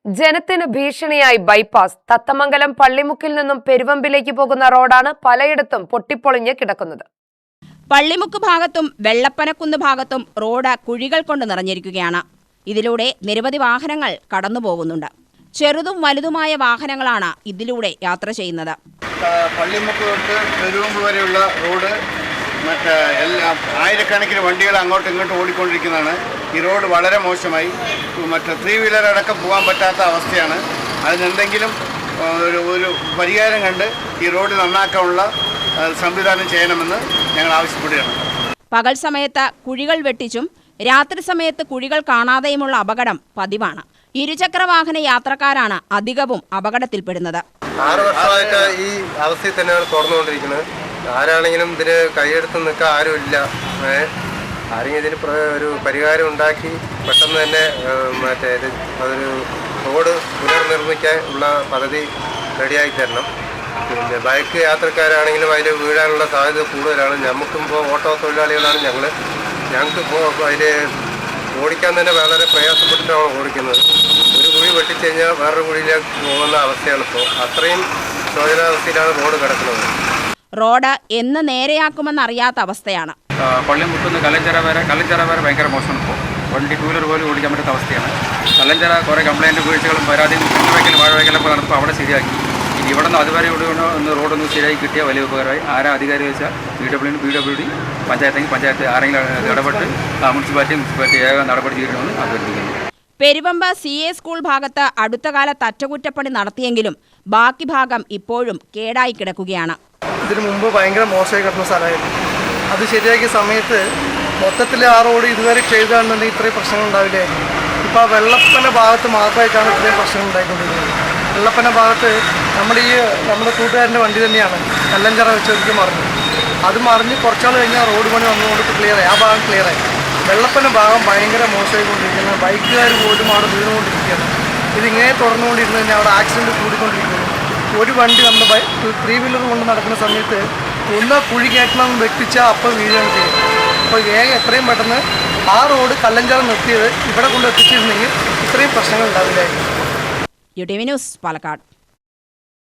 ജനത്തിന് ഭീഷണിയായി ബൈപ്പാസ്. തത്തമംഗലം പള്ളിമുക്കിൽ നിന്നും പെരുവമ്പിലേക്ക് പോകുന്ന റോഡാണ് പലയിടത്തും പൊട്ടിപ്പൊളിഞ്ഞ് കിടക്കുന്നത്. പള്ളിമുക്ക് ഭാഗത്തും വെള്ളപ്പനക്കുന്ന് ഭാഗത്തും റോഡ് കുഴികൾ കൊണ്ട് നിറഞ്ഞിരിക്കുകയാണ്. ഇതിലൂടെ നിരവധി വാഹനങ്ങൾ കടന്നുപോകുന്നുണ്ട്. ചെറുതും വലുതുമായ വാഹനങ്ങളാണ് ഇതിലൂടെ യാത്ര ചെയ്യുന്നത്. പള്ളിമുക്ക് തൊട്ട് പെരുവമ്പ് വരെയുള്ള റോഡ് ആയിരക്കണക്കിന് വണ്ടികൾ അങ്ങോട്ടും ഇങ്ങോട്ടും ഓടിക്കൊണ്ടിരിക്കുന്നതാണ്. ഈ റോഡ് വളരെ മോശമായി. ത്രീ വീലർ അടക്കം പോകാൻ പറ്റാത്ത അവസ്ഥയാണ്. അതിനെന്തെങ്കിലും ഒരു പരിഹാരം കണ്ട് ഈ റോഡ് നന്നാക്കാനുള്ള സംവിധാനം ചെയ്യണമെന്ന് ഞങ്ങൾ ആവശ്യപ്പെടുകയാണ്. പകൽ സമയത്ത് കുഴികൾ വെട്ടിച്ചും രാത്രി സമയത്ത് കുഴികൾ കാണാതെയുമുള്ള അപകടം പതിവാണ്. ഇരുചക്ര വാഹന യാത്രക്കാരാണ് അധികവും അപകടത്തിൽപ്പെടുന്നത്. 6 വർഷമായിട്ട് ഈ അവസ്ഥയിൽ തന്നെയാണ് തുറന്നുകൊണ്ടിരിക്കുന്നത്. ആരാണെങ്കിലും ഇതിന് കൈയെടുത്ത് നിൽക്കാൻ ആരുമില്ല. ആരെങ്കിലും ഇതിന് ഒരു പരിഹാരം ഉണ്ടാക്കി പെട്ടെന്ന് തന്നെ അതൊരു റോഡ് പുനർനിർമ്മിക്കാൻ ഉള്ള പദ്ധതി റെഡിയാക്കി തരണം. പിന്നെ ബൈക്ക് യാത്രക്കാരാണെങ്കിലും അതിൽ വീഴാനുള്ള സാധ്യത കൂടുതലാണ്. നമുക്കിപ്പോൾ ഓട്ടോ തൊഴിലാളികളാണ് ഞങ്ങൾക്കിപ്പോൾ അതിൽ ഓടിക്കാൻ തന്നെ വളരെ പ്രയാസപ്പെട്ടിട്ടാണ് ഓടിക്കുന്നത്. ഒരു കുഴി വെട്ടിക്കഴിഞ്ഞാൽ വേറൊരു കുഴിയിലേക്ക് പോകുന്ന അവസ്ഥയാണ് ഇപ്പോൾ. അത്രയും ശോചനാവസ്ഥയിലാണ് റോഡ് കിടക്കുന്നത്. റോഡ് എന്ന് നേരെയാക്കുമെന്നറിയാത്ത അവസ്ഥയാണ്. പള്ളിമുക്കുന്ന് കല്ലഞ്ചിറ വരെ ഭയങ്കര മോശമാണ്. ഇപ്പോൾ വണ്ടി 2 വീലർ പോലും ഓടിക്കാൻ പറ്റാത്ത അവസ്ഥയാണ്. കല്ലഞ്ചിറ കുറേ കംപ്ലൈൻറ്റ് വീഴ്ചകളും പരാതിയും വാഴ വയ്ക്കലൊക്കെ നടത്തുമ്പോൾ അവിടെ ശരിയാക്കി. ഇനി ഇവിടെ നിന്ന് അതുവരെ ഒന്ന് റോഡൊന്ന് ശരിയായി കിട്ടിയാൽ വലിയ ഉപകാരമായി. ആരാ അധികാരി വെച്ചാൽ PWD പഞ്ചായത്തെങ്കിൽ പഞ്ചായത്ത് ആരെങ്കിലും ഇടപെട്ട് മുനിസിപ്പാലിറ്റി ഏക നടപടി ചെയ്യണമെന്ന് അഭ്യർത്ഥിക്കുന്നു. പെരുവമ്പ് CA സ്കൂൾ ഭാഗത്ത് അടുത്ത കാലത്ത് അറ്റകുറ്റപ്പണി നടത്തിയെങ്കിലും ബാക്കി ഭാഗം ഇപ്പോഴും കേടായി കിടക്കുകയാണ്. ഇതിനു മുമ്പ് ഭയങ്കര മോശമായി കിടന്ന സ്ഥലമായിരുന്നു. അത് ശരിയാക്കിയ സമയത്ത് മൊത്തത്തിൽ ആ റോഡ് ഇതുവരെ ചെയ്താണെന്നുണ്ടെങ്കിൽ ഇത്രയും പ്രശ്നങ്ങൾ ഉണ്ടാവില്ലായിരുന്നു. ഇപ്പോൾ ആ വെള്ളപ്പന ഭാഗത്ത് മാത്രമായിട്ടാണ് ഇത്രയും പ്രശ്നങ്ങൾ ഉണ്ടായിക്കൊണ്ടിരിക്കുന്നത്. വെള്ളപ്പന ഭാഗത്ത് നമ്മുടെ കൂട്ടുകാരൻ്റെ വണ്ടി തന്നെയാണ് കല്ലഞ്ചിറ വെച്ചൊരിക്കൽ മറിഞ്ഞു. അത് മറിഞ്ഞ് കുറച്ചാൾ കഴിഞ്ഞാൽ റോഡ് പണി വന്നുകൊണ്ട് ക്ലിയറായി. ആ ഭാഗം ക്ലിയറായി. വെള്ളപ്പന ഭാഗം ഭയങ്കര മോശമായിക്കൊണ്ടിരിക്കുന്നത്. ബൈക്കുകാർ പോലും അവിടെ വീണുകൊണ്ടിരിക്കുകയാണ്. ഇതിങ്ങനെ തുറന്നുകൊണ്ടിരുന്നു കഴിഞ്ഞാൽ അവിടെ ആക്സിഡൻറ്റ് കൂടിക്കൊണ്ടിരിക്കുന്നു. ഒരു വണ്ടി നമ്മുടെ 3 വീലർ കൊണ്ട് നടക്കുന്ന സമയത്ത് ഒന്ന് കുഴി കയറ്റണം വെട്ടിച്ചാൽ അപ്പം വീഴുകയാണ് ചെയ്യും. അപ്പോൾ എത്രയും പെട്ടെന്ന് ആ റോഡ് കല്ലഞ്ചിറ നിർത്തിയത് ഇവിടെ കൊണ്ട് എത്തിച്ചിരുന്നെങ്കിൽ ഇത്രയും പ്രശ്നങ്ങൾ ഉണ്ടാവില്ലായിരുന്നു. UTV news, Palakkad.